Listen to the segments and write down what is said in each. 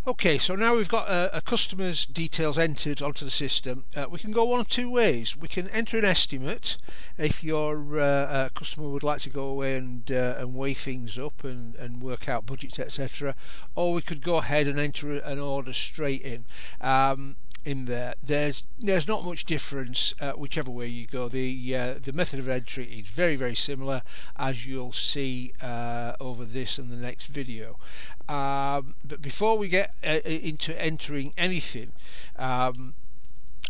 Okay, so now we've got a customer's details entered onto the system. We can go one of two ways. We can enter an estimate if your customer would like to go away and weigh things up and work out budgets, etc. Or we could go ahead and enter an order straight in there. There's not much difference whichever way you go. The method of entry is very similar, as you'll see over this and the next video. But before we get into entering anything,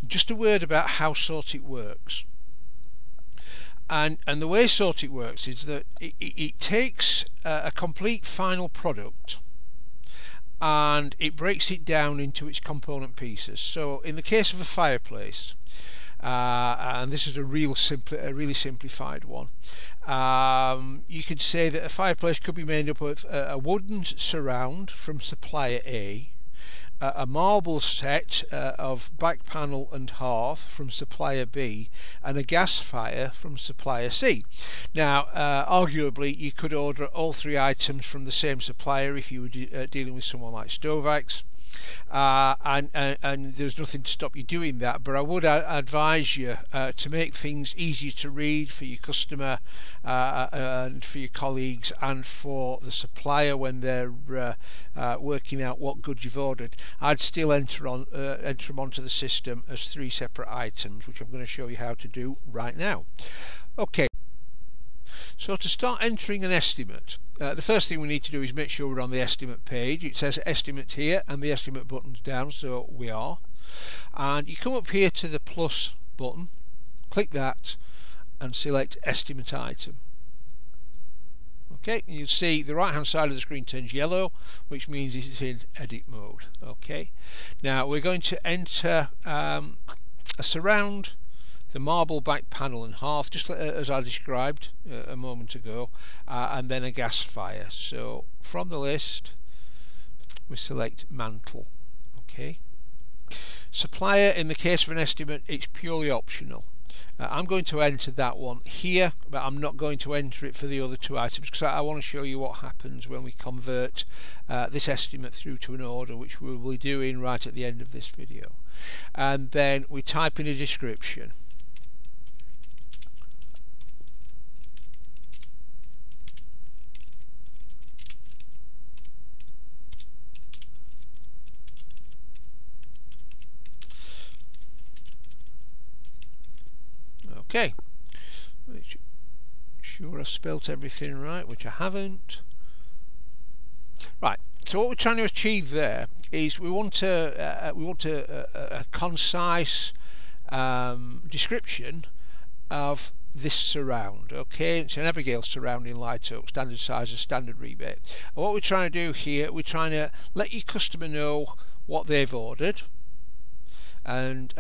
just a word about how Sortit works. And the way Sortit works is that it takes a complete final product and it breaks it down into its component pieces. So in the case of a fireplace, and this is a really simplified one, you could say that a fireplace could be made up of a wooden surround from supplier A, a marble set of back panel and hearth from supplier B, and a gas fire from supplier C. Now arguably you could order all three items from the same supplier if you were dealing with someone like Stovax. And there's nothing to stop you doing that, but I would advise you to make things easier to read for your customer and for your colleagues and for the supplier when they're working out what goods you've ordered. I'd still enter them onto the system as three separate items, which I'm going to show you how to do right now. Okay. So to start entering an estimate, the first thing we need to do is make sure we're on the estimate page. It says estimate here and the estimate button's down, so we are. And you come up here to the plus button, click that and select estimate item. Okay, and you'll see the right hand side of the screen turns yellow, which means it's in edit mode. Okay, now we're going to enter a surround, the marble back panel and hearth, just as I described a moment ago, and then a gas fire. So from the list we select mantle. Okay, supplier, in the case of an estimate, it's purely optional. I'm going to enter that one here, but I'm not going to enter it for the other two items because I want to show you what happens when we convert this estimate through to an order, which we'll be doing right at the end of this video. And then we type in a description. Okay, make sure I've spelt everything right, which I haven't. Right, so what we're trying to achieve there is we want a concise description of this surround. Okay, it's an Abigail surround in light oak, standard size and standard rebate. And what we're trying to do here, we're trying to let your customer know what they've ordered, and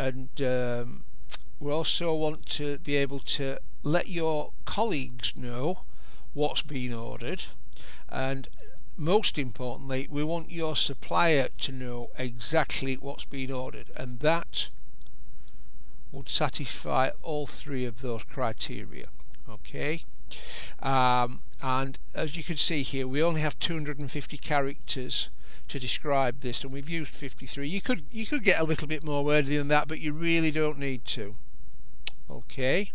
we also want to be able to let your colleagues know what's been ordered, and most importantly we want your supplier to know exactly what's been ordered, and that would satisfy all three of those criteria. Okay, and as you can see here, we only have 250 characters to describe this, and we've used 53. You could get a little bit more wordy than that, but you really don't need to. Okay,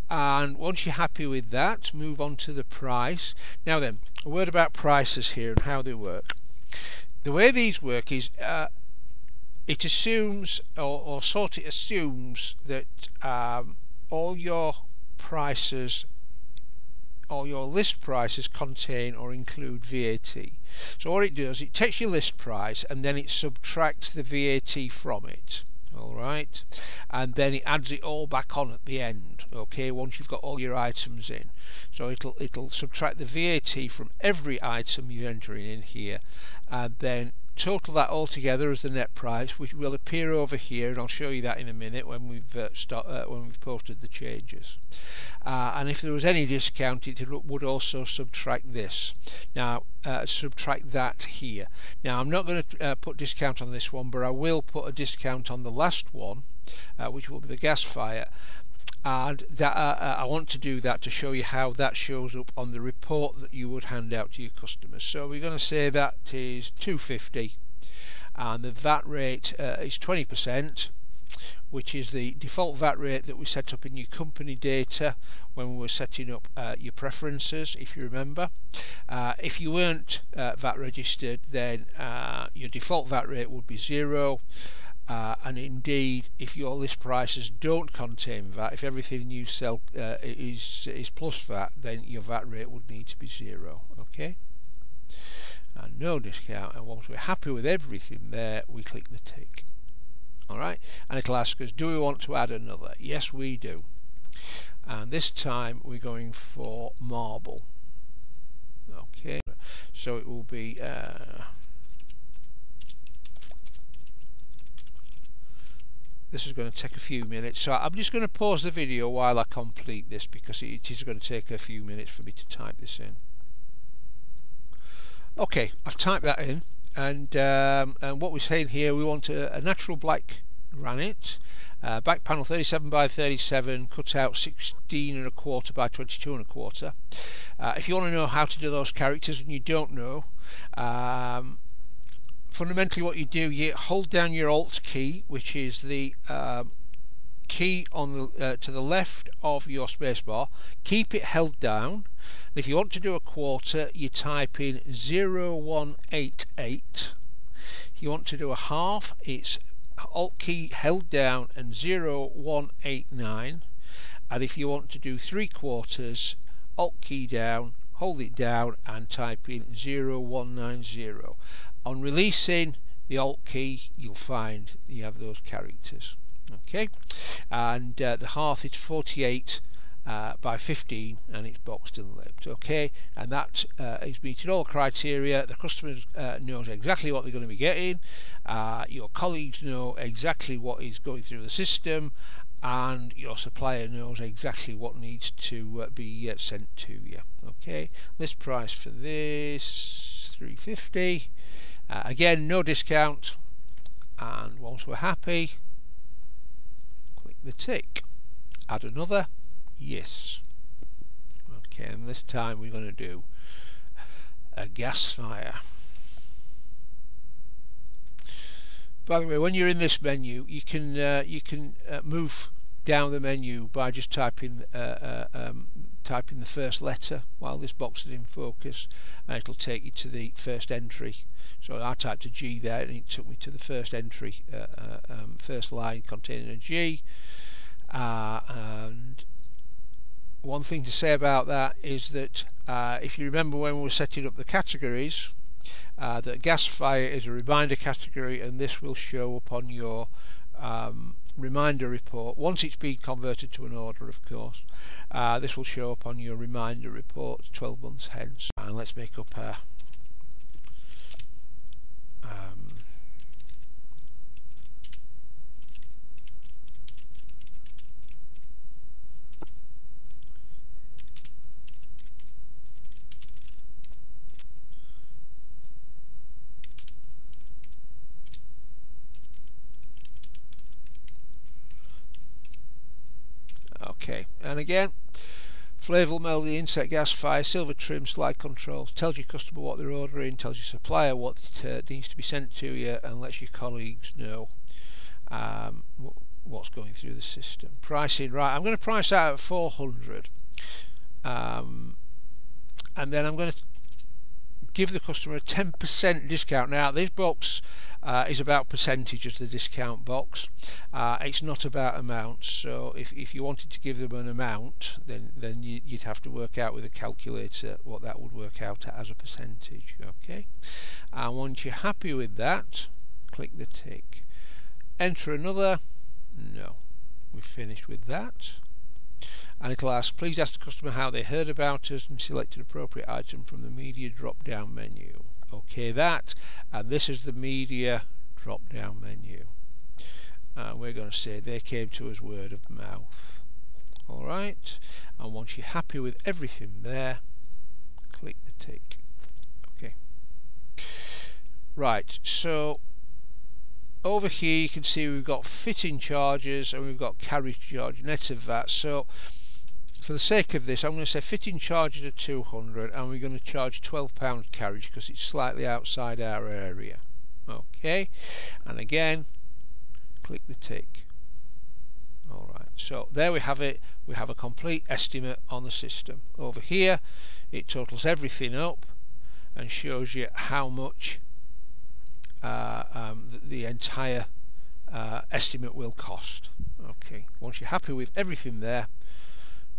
and once you're happy with that, move on to the price. Now then, a word about prices here and how they work. The way these work is it assumes, or sort of assumes, that all your prices, all your list prices contain or include VAT. So what it does, it takes your list price and then it subtracts the VAT from it. Alright, and then it adds it all back on at the end. Okay, once you've got all your items in, so it'll subtract the VAT from every item you're entering in here, and then total that all together as the net price, which will appear over here, and I'll show you that in a minute when we've posted the changes. And if there was any discount, it would also subtract this. Now subtract that here. Now I'm not going to put discount on this one, but I will put a discount on the last one, which will be the gas fire, and that I want to do that to show you how that shows up on the report that you would hand out to your customers. So we're going to say that is 250 and the VAT rate is 20%, which is the default VAT rate that we set up in your company data when we were setting up your preferences, if you remember. If you weren't VAT registered, then your default VAT rate would be 0. And indeed, if your list prices don't contain VAT, if everything you sell is plus VAT, then your VAT rate would need to be 0. Okay, and no discount. And once we're happy with everything there, we click the tick. Alright, and it'll ask us, do we want to add another? Yes, we do. And this time we're going for marble. Okay, so it will be this is going to take a few minutes, so I'm just going to pause the video while I complete this, because it is going to take a few minutes for me to type this in. Okay, I've typed that in, and what we're saying here, we want a natural black granite, back panel 37 by 37, cut out 16 1/4 by 22 1/4. If you want to know how to do those characters and you don't know, fundamentally what you do, you hold down your Alt key, which is the key on the to the left of your spacebar. Keep it held down. And if you want to do a quarter, you type in 0188. If you want to do a half, it's Alt key held down and 0189. And if you want to do 3/4, Alt key down, hold it down and type in 0190. On releasing the Alt key, you'll find you have those characters. Okay, and the hearth is 48 by 15, and it's boxed and lipped. Okay, and that is meeting all criteria. The customer knows exactly what they're going to be getting. Your colleagues know exactly what is going through the system, and your supplier knows exactly what needs to be sent to you. Okay, list price for this $350. Again, no discount, and once we're happy, click the tick. Add another, yes. Okay, and this time we're going to do a gas fire. By the way, when you're in this menu, you can move down the menu by just typing the first letter while this box is in focus, and it'll take you to the first entry. So I typed a G there, and it took me to the first entry, first line containing a G. And one thing to say about that is that if you remember when we were setting up the categories, that gas fire is a reminder category, and this will show up on your reminder report once it's been converted to an order, of course. This will show up on your reminder report 12 months hence. And let's make up a okay, and again, Flavel Melody, Inset Gas Fire, Silver Trim, Slide Controls, tells your customer what they're ordering, tells your supplier what needs to be sent to you, and lets your colleagues know what's going through the system. Pricing, right, I'm going to price out at 400, and then I'm going to give the customer a 10% discount. Now this box is about percentage of the discount box. It's not about amounts, so if you wanted to give them an amount, then you'd have to work out with a calculator what that would work out as a percentage. Okay, and once you're happy with that, click the tick. Enter another. No, we've finished with that. And it'll ask, please ask the customer how they heard about us and select an appropriate item from the media drop down menu. Okay, that, and this is the media drop down menu, and we're going to say they came to us word of mouth. Alright, and once you're happy with everything there, click the tick. Okay, right, so over here you can see we've got fitting charges and we've got carriage charge net of that. So for the sake of this, I'm going to say fitting charges are 200, and we're going to charge £12 carriage because it's slightly outside our area. Okay, and again click the tick. Alright, so there we have it. We have a complete estimate on the system. Over here it totals everything up and shows you how much the entire estimate will cost. Okay, once you're happy with everything there,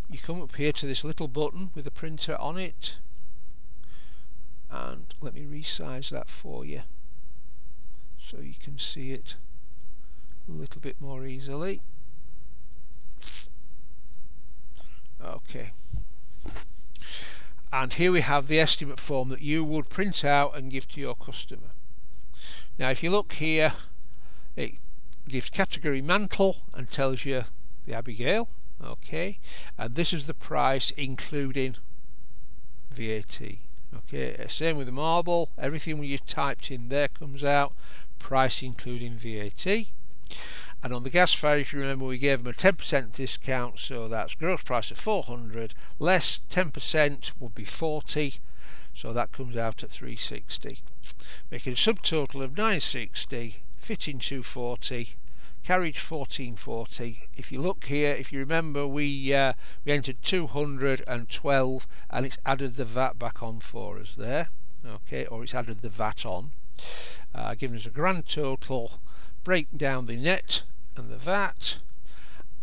you come up here to this little button with a printer on it, and let me resize that for you so you can see it a little bit more easily. Okay, and here we have the estimate form that you would print out and give to your customer. Now if you look here, it gives category mantle and tells you the Abigail. Okay, and this is the price including VAT. Okay, same with the marble, everything you typed in there comes out, price including VAT. And on the gas fire, if you remember, we gave them a 10% discount, so that's gross price of 400 less 10% would be 40, so that comes out at 360, making a subtotal of 960, fitting 240, carriage 1440. If you look here, if you remember, we entered 212 and it's added the VAT back on for us there. Okay, or it's added the VAT on, giving us a grand total. Break down the net and the VAT,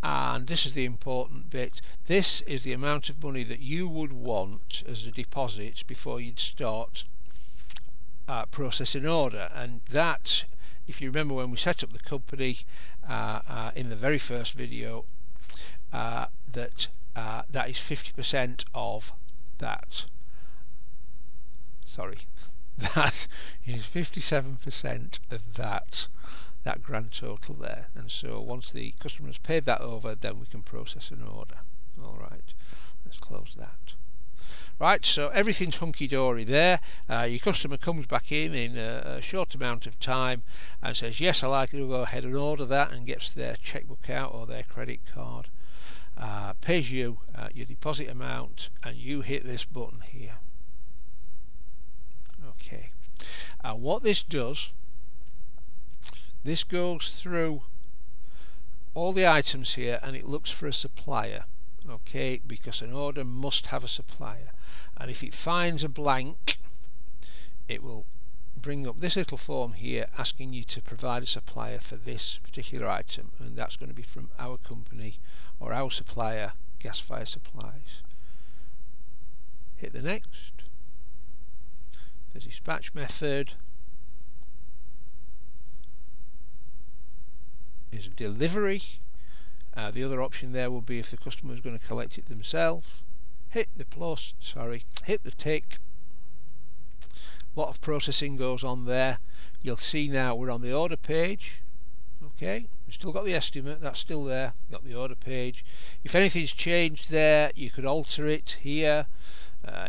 and this is the important bit. This is the amount of money that you would want as a deposit before you'd start processing order, and that, if you remember when we set up the company in the very first video, that is 50% of that. Sorry, that is 57% of that grand total there, and so once the customer has paid that over, then we can process an order. Alright, let's close that. Right, so everything's hunky-dory there. Your customer comes back in a short amount of time and says, yes, I'd like to go ahead and order that, and gets their checkbook out or their credit card, pays you your deposit amount, and you hit this button here. Okay, and what this does, this goes through all the items here and it looks for a supplier. Okay, because an order must have a supplier, and if it finds a blank, it will bring up this little form here asking you to provide a supplier for this particular item, and that's going to be from our company or our supplier, Gas Fire Supplies. Hit the next. The dispatch method is delivery. The other option there will be if the customer is going to collect it themselves. Hit the plus, hit the tick. A lot of processing goes on there. You'll see now we're on the order page. Okay, we've still got the estimate, that's still there. We've got the order page. If anything's changed there, you could alter it here.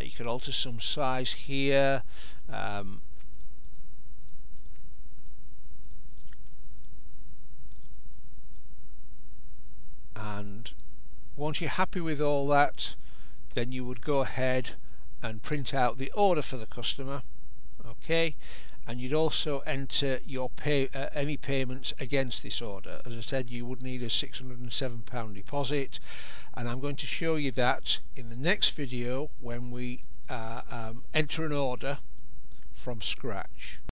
You could alter some size here. And once you're happy with all that, then you would go ahead and print out the order for the customer. Okay, and you'd also enter your any payments against this order. As I said, you would need a £607 deposit, and I'm going to show you that in the next video when we enter an order from scratch.